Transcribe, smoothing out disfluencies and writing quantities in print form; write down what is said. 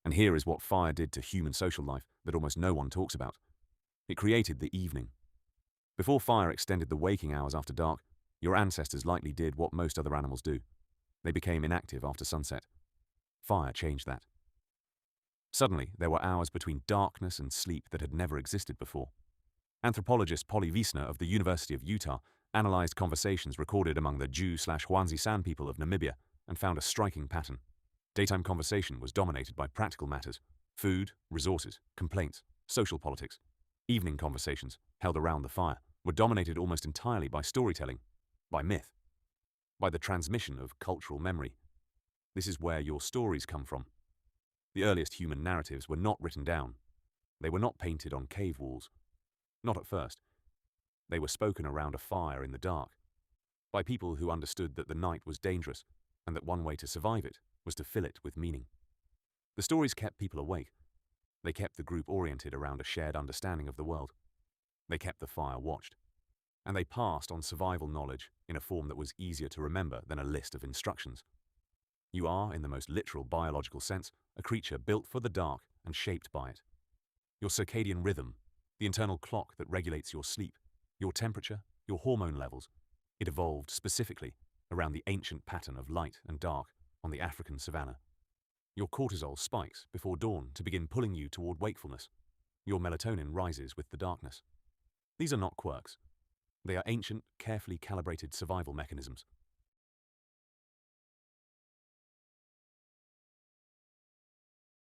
And here is what fire did to human social life that almost no one talks about. It created the evening. Before fire extended the waking hours after dark, your ancestors likely did what most other animals do. They became inactive after sunset. Fire changed that. Suddenly, there were hours between darkness and sleep that had never existed before. Anthropologist Polly Wiesner of the University of Utah analyzed conversations recorded among the Jew/Hwanzi San people of Namibia and found a striking pattern. Daytime conversation was dominated by practical matters: food, resources, complaints, social politics. Evening conversations, held around the fire, were dominated almost entirely by storytelling, by myth, by the transmission of cultural memory. This is where your stories come from. The earliest human narratives were not written down. They were not painted on cave walls. Not at first. They were spoken around a fire in the dark, by people who understood that the night was dangerous and that one way to survive it was to fill it with meaning. The stories kept people awake. They kept the group oriented around a shared understanding of the world. They kept the fire watched. And they passed on survival knowledge in a form that was easier to remember than a list of instructions. You are, in the most literal biological sense, a creature built for the dark and shaped by it. Your circadian rhythm, the internal clock that regulates your sleep, your temperature, your hormone levels, it evolved specifically around the ancient pattern of light and dark on the African savanna. Your cortisol spikes before dawn to begin pulling you toward wakefulness. Your melatonin rises with the darkness. These are not quirks. They are ancient, carefully calibrated survival mechanisms.